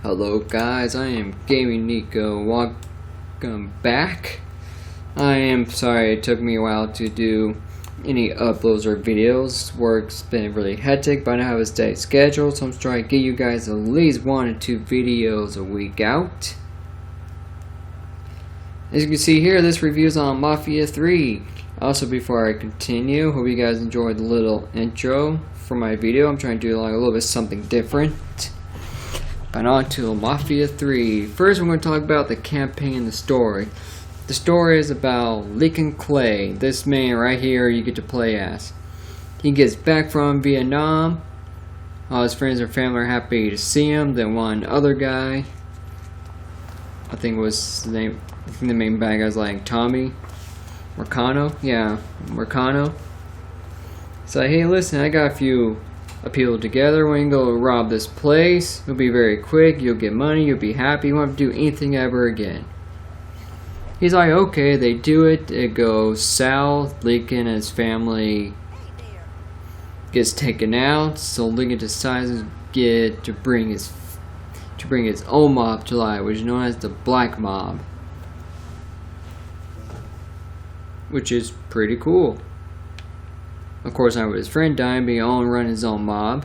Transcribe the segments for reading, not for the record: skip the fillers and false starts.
Hello guys, I am Gaming Nico. Welcome back. I am sorry it took me a while to do any uploads or videos. Work's been really hectic, but I have a steady schedule, so I'm trying to get you guys at least 1 or 2 videos a week out. As you can see here, this review is on Mafia 3. Also, before I continue, hope you guys enjoyed the little intro for my video. I'm trying to do like a little bit something different. But on to Mafia 3. First, we're going to talk about the campaign and the story. The story is about Lincoln Clay. This man right here you get to play as. He gets back from Vietnam. All his friends and family are happy to see him. Then one other guy, I think was the name. I think the main bad guy's like Tommy Mercano. Yeah, Mercano. So hey, listen, I got a few people together. We're gonna go rob this place. It'll be very quick. You'll get money. You'll be happy. You won't have to do anything ever again. He's like, okay. They do it. It goes south. Lincoln and his family gets taken out. So Lincoln decides to bring his own mob to life, which is known as the Black Mob, which is pretty cool. Of course, now with his friend dying, but he only run his own mob.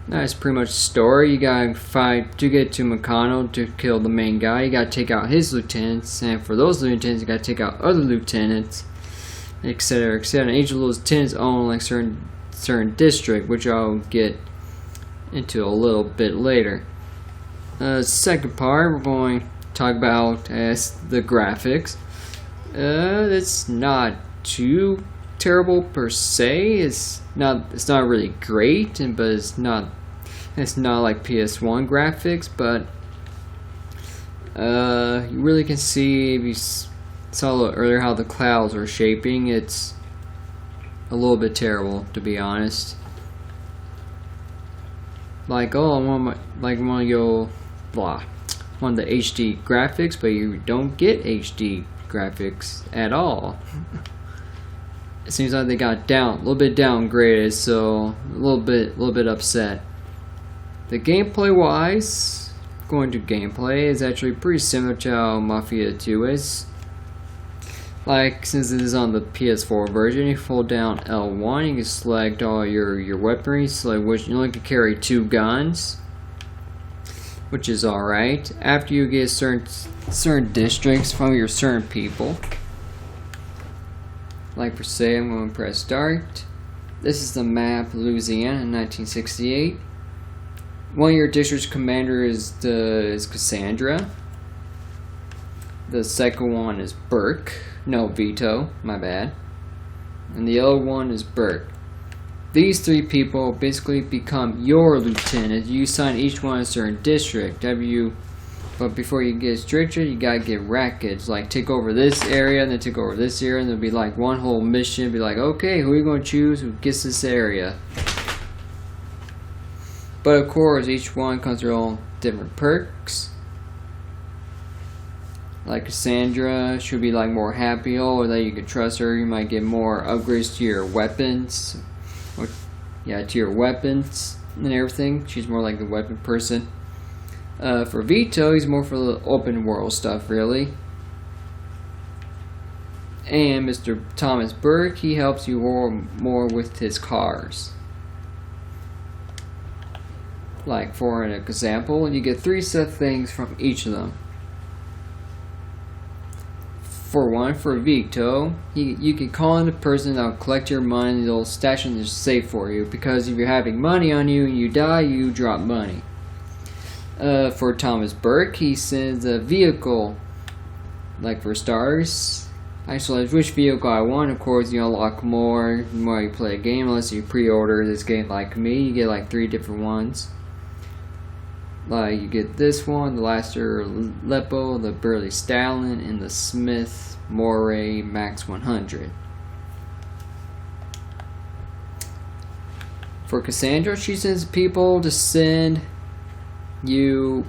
That's pretty much the story. You gotta fight to get to Meccano to kill the main guy. You gotta take out his lieutenants, and for those lieutenants, you gotta take out other lieutenants, etc., etc. And each of those lieutenants own like certain district, which I'll get into a little bit later. Second part, we're going to talk about the graphics. It's not too terrible per se. It's not really great, but it's not like PS1 graphics, but you really can see, if you saw a little earlier how the clouds are shaping, it's a little bit terrible, to be honest. Like, oh, I want the HD graphics, but you don't get HD graphics at all. It seems like they got a little bit downgraded, so a little bit upset. The gameplay wise, going to gameplay, is actually pretty similar to how Mafia 2 is. Like, since it is on the PS4 version, you hold down L1, you can select all your weaponry, select which you only can carry 2 guns, which is alright. After you get certain districts from your certain people. Like per se, I'm going to press start. This is the map, Louisiana, in 1968. One of your district's commander is Cassandra. The second one is Vito, my bad. And the other one is Burke. These 3 people basically become your lieutenant. You assign each one a certain district. But before you get stricter, you gotta get rackets. Like, take over this area, and then take over this area, and there'll be like one whole mission. Be like, okay, who are you gonna choose? Who gets this area? But of course, each one comes with their own different perks. Like Cassandra, she'll be like more happy, or that you can trust her. You might get more upgrades to your weapons, to your weapons and everything. She's more like the weapon person. For Vito, he's more for the open world stuff, really. And Mr. Thomas Burke, he helps you more with his cars. Like, for an example, you get 3 set of things from each of them. For one, for Vito, you can call in a person that'll collect your money and they'll stash in the safe for you. Because if you're having money on you and you die, you drop money. For Thomas Burke, he sends a vehicle, like for stars. I select which vehicle I want. Of course, you unlock more the more you play a game. Unless you pre-order this game like me, you get like 3 different ones. Like, you get this one, the Laster Lepo, the Burley Stallion, and the Smith Moray Max 100. For Cassandra, she sends people to send your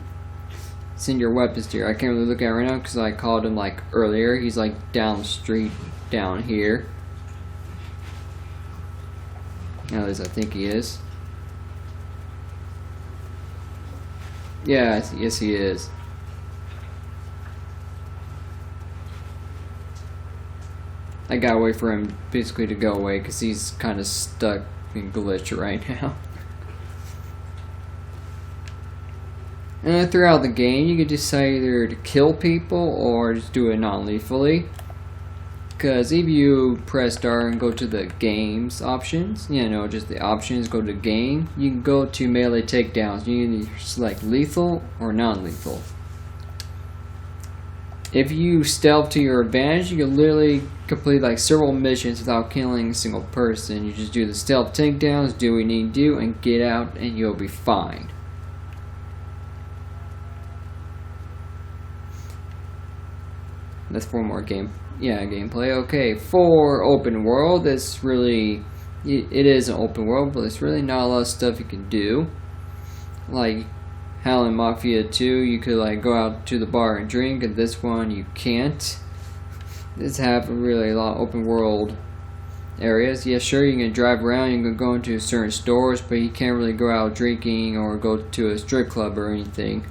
weapons to her. I can't really look at it right now because I called him like earlier. He's like down the street down here. At least I think he is. Yeah, yes he is. I gotta wait for him basically to go away because he's kind of stuck in glitch right now. And throughout the game, you can decide either to kill people or just do it non-lethally. Because if you press start and go to the games options, just the options, go to game, you can go to melee takedowns. You can either select lethal or non-lethal. If you stealth to your advantage, you can literally complete like several missions without killing a single person. You just do the stealth takedowns, do what you need to do, and get out, and you'll be fine. That's for more gameplay. Okay, for open world, it is an open world, but there's really not a lot of stuff you can do. Like how in Mafia 2, you could like go out to the bar and drink, and this one you can't. This have really a lot of open world areas. Yeah, sure, you can drive around, you can go into certain stores, but you can't really go out drinking or go to a strip club or anything.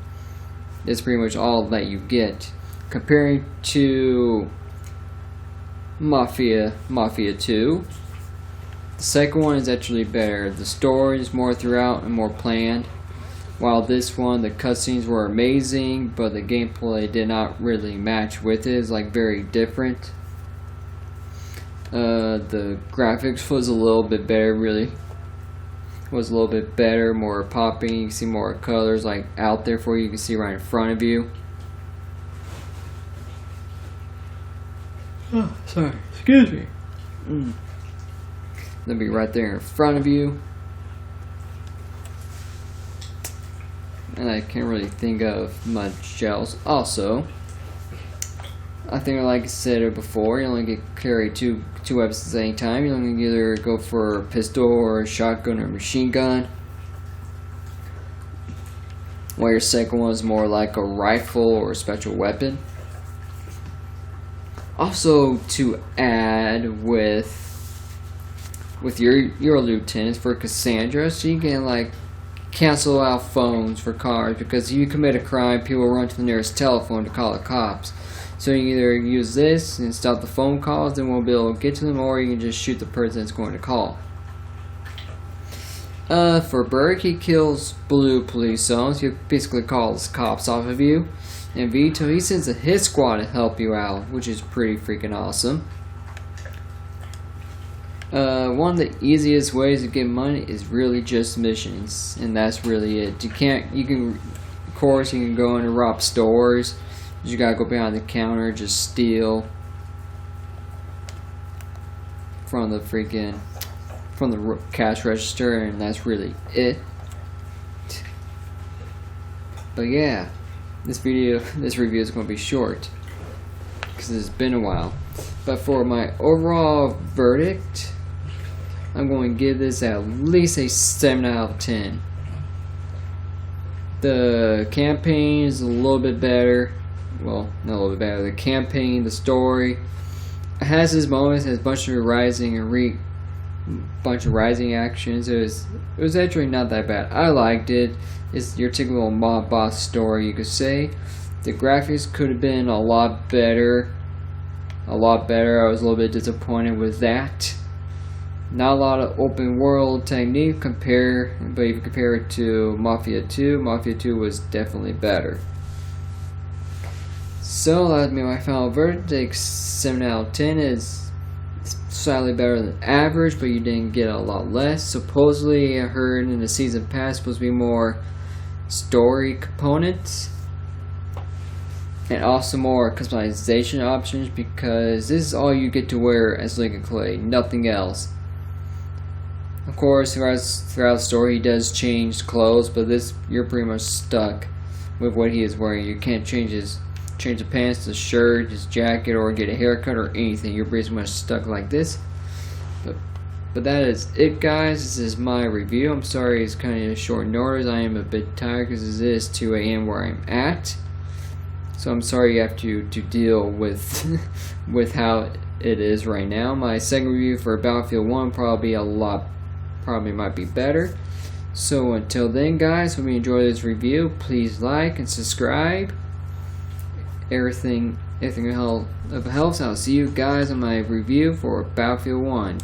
That's pretty much all that you get. Comparing to Mafia 2, the second one is actually better. The story is more throughout and more planned. While this one, the cutscenes were amazing, but the gameplay did not really match with it. It's like very different. The graphics was a little bit better, really. Was a little bit better, more popping. You can see more colors like out there for you. You can see right in front of you. Oh, sorry. Excuse me. They'll be right there in front of you. And I can't really think of much else. Also, I think like I said before, you only get carry two weapons at the same time. You only either go for a pistol or a shotgun or a machine gun. While your second one is more like a rifle or a special weapon. Also, to add with your lieutenants for Cassandra, so you can like cancel out phones for cars, because if you commit a crime, people run to the nearest telephone to call the cops. So you can either use this and stop the phone calls, then won't be able to get to them, or you can just shoot the person that's going to call. For Burke, he kills blue police zones. He basically calls cops off of you. And Vito, he sends a hit squad to help you out, which is pretty freaking awesome. One of the easiest ways to get money is really just missions, and that's really it. Of course, you can go in and rob stores. You gotta go behind the counter, just steal from the cash register, and that's really it. But yeah. This review is going to be short because it's been a while. But for my overall verdict, I'm going to give this at least a 7 out of 10. The campaign is a little bit better. Well, not a little bit better. The campaign, the story, it has its moments. It has a bunch of rising actions. It was actually not that bad. I liked it. It's your typical mob boss story, you could say. The graphics could have been a lot better. I was a little bit disappointed with that. Not a lot of open world technique but if you compare it to Mafia 2, Mafia 2 was definitely better. So that'd be my final verdict. 7 out of 10 is slightly better than average, but you didn't get a lot less. Supposedly, I heard in the season pass supposed to be more story components and also more customization options, because this is all you get to wear as Lincoln Clay, nothing else. Of course, throughout the story, he does change clothes, but you're pretty much stuck with what he is wearing. You can't change the pants, the shirt, his jacket, or get a haircut or anything. You're pretty much stuck like this. But that is it, guys. This is my review. I'm sorry it's kind of short notice. I am a bit tired because it is 2 a.m. where I'm at. So I'm sorry you have to deal with with how it is right now. My second review for Battlefield 1 probably might be better. So until then, guys, hope you enjoy this review. Please like and subscribe. Everything helps. I'll see you guys on my review for Battlefield 1.